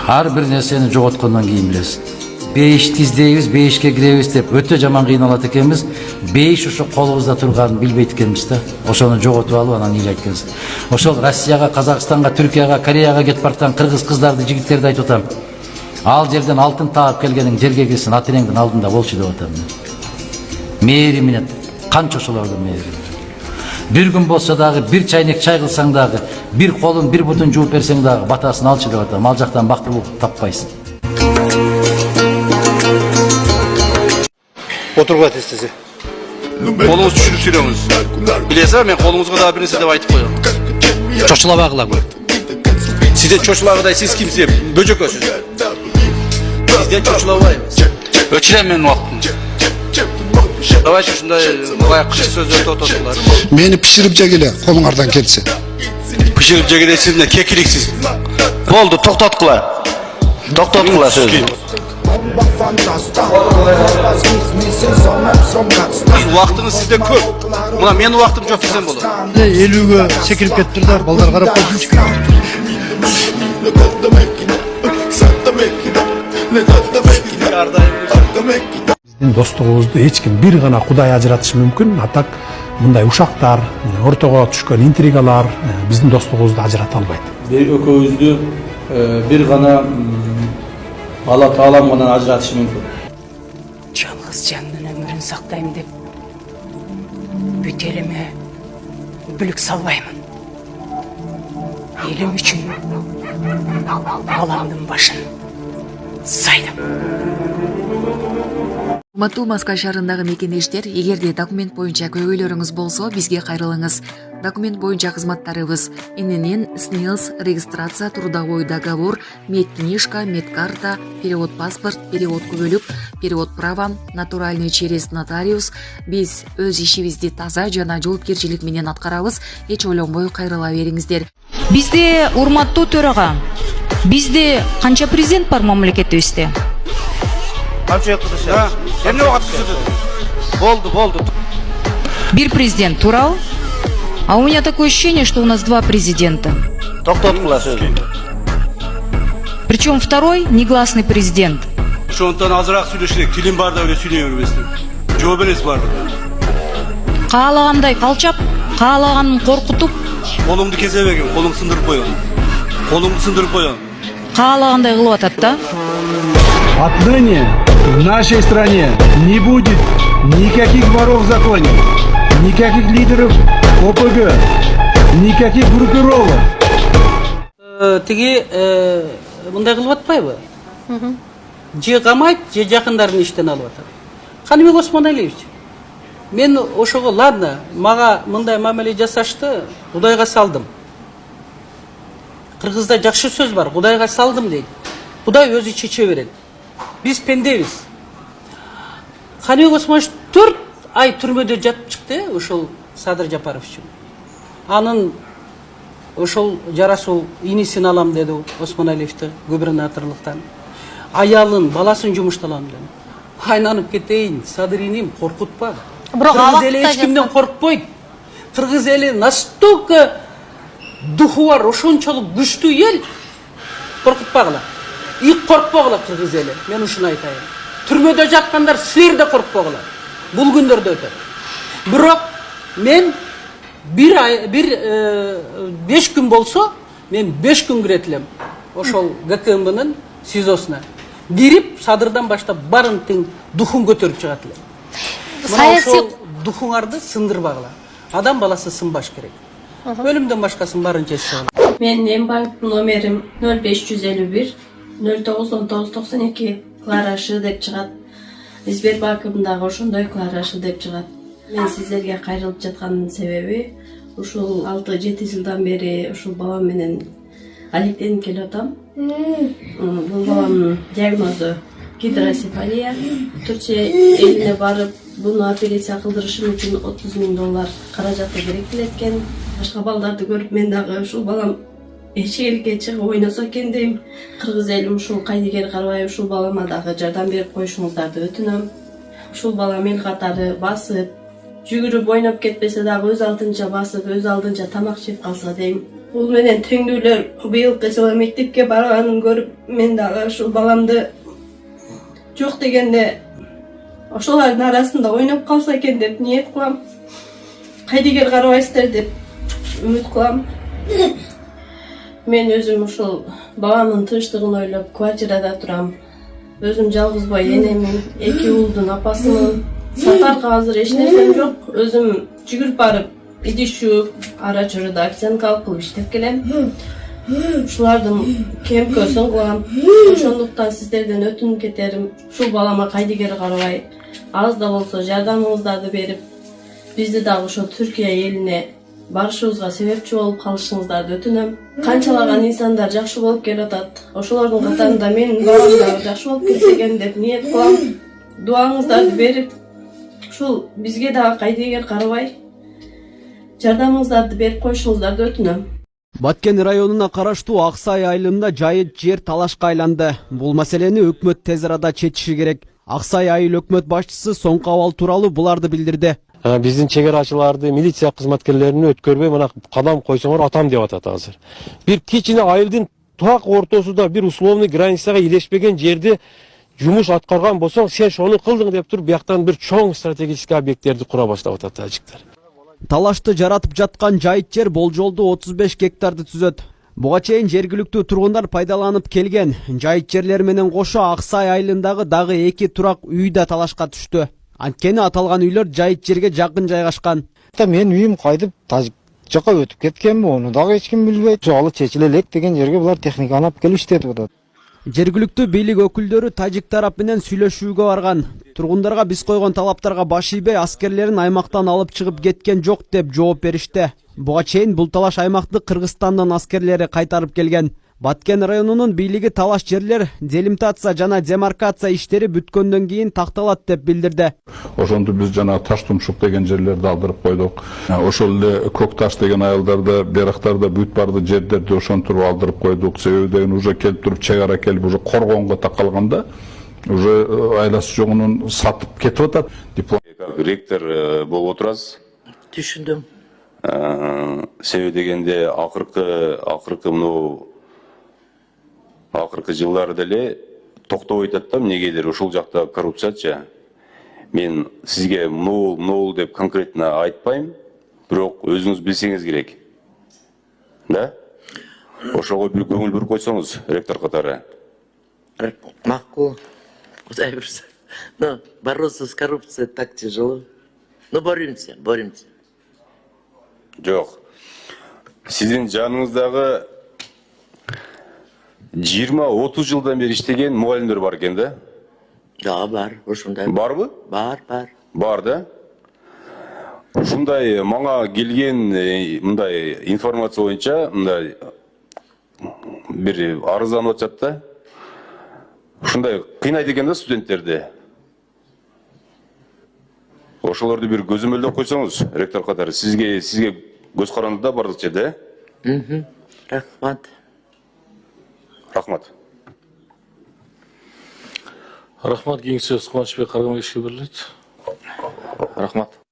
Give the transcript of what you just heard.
Ар бир нерсени жоготкондон кийин билесиз. Бейишти издейбиз, бейишке киребиз деп өтө жаман кыйналат экенбиз. Бейиш ошо колубузда турганын билбейт экенбиз да. Ошону жоготуп алып анан ыйлайт экенбиз. Ошол Россияга, Казакстанга, Түркияга, Кореяга кетип бараткан кыргыз кыздарды, жигиттерди айтып атам. Ал жерден алтын таап келгениң жерге кирсин, ата энеңдин алдында болчу деп атам. Мээри менен канча ошолордун мээри. Bir gün bolsa dagы, bir çaynek çay kılsan dagы, bir kolun, bir butun jууп берсең dagы, батасын алчы деп атам. Ал жактан бактылык таппайсың. Oturma testisi. Kolunuz düşürüp sürüyorsunuz. Bilesem ben kolunuzga daha bir narsa dep aytıp koyuyorum. Çoçulabagıla koy. Sizden çoçulabıday siz kimsiniz? Böcek ösüz. Bizden çoçulabayız. Öçülen benim vaktim. Давай şunda bayağı kışık sözler tototular. Beni pişirip jegile, kolunlardan ketsin. Pişirip jegile sizden kekiliksiz. Oldu, toktat kıla. Toktat kıla sözü. Vaktiniz sizde köp. Buna menin vaktim çok desem olur. 50'ye sekirip kettirdiler, balдар karap koysun çıkıyor. Биздин достугубузду эч ким бир гана Кудай ажыратышы мүмкүн. Атак мындай ушактар, ортого түшкөн интригалар биздин достугубузду ажырата албайт. Экөөбүздү бир гана Алла Таалам гана ажыратышы мүмкүн. Жалгыз жандын өмүрүн сактайм деп бүт элиме бүлүк салбаймын. Элим үчүн баламдын башын сайдым. Урматтуу Маскал шаарындагы мекендештер, эгерде документ боюнча көйгөйлөрүңүз болсо, бизге кайрылыңыз. Документ боюнча кызматтарыбыз: ИНН, СНИЛС, регистрация, трудовой договор, медкнижка, медкарта, перевод паспорт, перевод күбөлүк, перевод права, натуральный через нотариус. Биз өз ишибизди таза жана жоопкерчилик менен аткарабыз. Эч ойлонбой кайрыла бериңиздер. Бизде, урматтуу төрага, бизде канча президент бар мамлекетибизде? Болду. Бир президент, туурабы? А у меня такое ощущение, что у нас два президента. Токтот кыла сөзү. Причем второй негласный президент. Ошондон азыраак сүйлөшөлүк, тилим бар да эле сүйлөй бербесин. Жооп эмес бар. Каалагандай калчап, каалаганын коркутуп, Колуңду кезебегин, колуң сындырып коём. каалагандай кылып атат да. Отныне в нашей стране не будет никаких воров в законе, никаких лидеров ОПГ, никаких группировок. Тиги мындай кылып атпайбы? Же камайт, же жакындарын иштен алып атат. Каныбек Осмоналиевич, мен ошого ладно, мага мындай мамиле жасашты, Кудайга салдым. Кыргызда жакшы сөз бар, Кудайга салдым дейт. Кудай өзү чече берет. Биз пендебиз. Каныбек Осмонович 4 ай түрмөдө жатып чыкты, ошол Садыр Жапаров үчүн. Анын ошол жарасуу инисин алам деди Осмоналиевди губернаторлуктан. Аялын, баласын жумушталам деди. Айнанып кетейин, Садыр иним, коркутпа. Кыргыз эли эч кимден коркпойт. Кыргыз эли настолько духу бар, ошончолук күчтүү эл. Коркутпагыла. Коркпогула кыргыз эли. Мен ушуну айтайын. Түрмөдө жаткандар силер да коркпогула. Бул күндөрдө өтөт. Бирок мен 5 күн болсо, мен 5 күн кирет элем. Ошол ГКМБнын СИЗОсуна кирип, Садырдан баштап барын тең духун көтөрүп чыгат элем. Саясий духуңарды сындырбагыла. Адам баласы сынбаш керек. Өлүмдөн башкасын барынча эсеп. Мен Эмбанк номерим 0551 091992 Кларашы деп чыгат. Сбербанкымдагы ошондой Кларашы деп чыгат. Мен сиздерге кайрылып жаткандын себеби ушул 6-7 жылдан бери ушул балам менен алектенип келип атам. Бул баламдын диагнозу гидросефалия. Түркия элине барып, буну операция кылдырышым үчүн $30,000 каражаты керектелет экен. Башка балдарды көрүп мен дагы ушул балам эшикке чыгып ойносо экен дейм. Кыргыз элим ушул кайдыгер карабай ушул балама дагы жардам берип коюшуңуздарды өтүнөм. Ушул балам эл катары басып, жүгүрүп ойноп кетпесе дагы өз алдынча басып, өз алдынча тамак жеп калса дейм. Бул менен теңдүүлөр быйылкы жылы мектепке барганын көрүп, мен дагы ушул баламды жок дегенде ошолордун арасында ойноп калса экен деп ниет кылам. Кайдыгер карабайсыздар деп үмүт кылам. Мен өзүм ушул баламдын тынчтыгын ойлоп квартирада турам. Өзүм жалгыз бай энемин, 2 уулдун апасымын. Сапарга азыр эч нерсем жок. Өзүм жүгүрүп барып, идиш жууп, ара чоруда официанткалык кылып иштеп келем. Ушулардын кемкөсүн кылам. Ошондуктан сиздерден өтүнүп кетерим, ушул балама кайдыгер карабай, аз да болсо жардамыңыздарды берип, бизди дагы ошо Түркия элине барышыбызга себепчи болуп калышыңыздарды өтүнөм. Канчалаган инсандар жакшы болуп келатат. Ошолордун катарында менин балам дагы жакшы болуп кетсе экен деп ниет кылам. Дуаңыздарды берип, ушул бизге дагы кайдыгер карабай, жардамыңыздарды берип коюшуңуздарды өтүнөм. Баткен районуна караштуу Аксай айылында жайыт жер талашка айланды. Бул маселени өкмөт тез арада чечиши керек. Аксай айыл өкмөт башчысы соңку абал тууралуу буларды билдирди. Биздин чегерачыларды, милиция кызматкерлерин өткөрбөй мына кадам койсоңор атам деп атат азыр. Бир кичине айылдын так ортосунда бир условный границага илешпеген жерди жумуш аткарган болсоң, сен шону кылдың деп туруп, бияктан бир чоң стратегический объекттерди кура баштап атат тажиктер. Талашты жаратып жаткан жайыт жер болжолду 35 гектарды түзөт. Буга чейин жергиликтүү тургундар пайдаланып келген. Жайыт жерлер менен кошо Аксай айылындагы дагы 2 турак үй да талашка түштү. Анткени аталган үйлөр жайыт жерге жакын жайгашкан. Мен үйүм кайдып жака өтүп кеткенби, ону дагы эч ким билбейт. Жолу чечиле элек деген жерге булар техниканы алып келип иштетип атат. Жергиликтүү бийлик өкүлдөрү тажик тарап менен сүйлөшүүгө барган. Тургундарга биз койгон талаптарга баш ийбей, аскерлерин аймактан алып чыгып кеткен жок деп жооп беришти. Буга чейин бул талаш аймакты Кыргызстандын аскерлери кайтарып келген. Баткен районунун бийлиги талаш жерлер делимитация жана демаркация иштери бүткөндөн кийин такталат деп билдирди. Ошондо биз жана Таш Тумшук деген жерлерди алдырып койдук. Ошол эле Көк Таш деген айылдарда, берактарда бүт барды жерлерди ошентип алдырып койдук. Себеби деген уже келип туруп чек ара келип уже коргонго такалганда уже айласы жогунун сатып кетип атат. Ректор болуп отурасыз. Түшүндүм. Себеби дегенде акыркы жылларда эле токтобой атат да, эмнегедир ушул жакта коррупциячы. Мен сизге могул деп конкретно айтпайм, бирок өзүңүз билсеңиз керек. Да? Ошого бир көңүл буруп койсоңуз, ректор катары. Макул. Кудай бурса. Но бороться с коррупцией так тяжело. Но боремся. Жок. Сиздин жаныңыздагы 20-30 жылдан бери иштеген мугалимдер бар экен да? Да, бар. Ушундай. Барбы? Бар. Бар да? Ушундай мага келген мындай информация боюнча, мындай бир арызданып атат да. Ушундай кыйнайт экен да студенттерди. Ошолорду бир көзөмөлдөп койсоңуз, ректор катары, сизге көз карандыда бардык жерде. Рахмат. Рахмат, кийинки сөз Кубанычбек Каргамбаевичке берилет. Рахмат.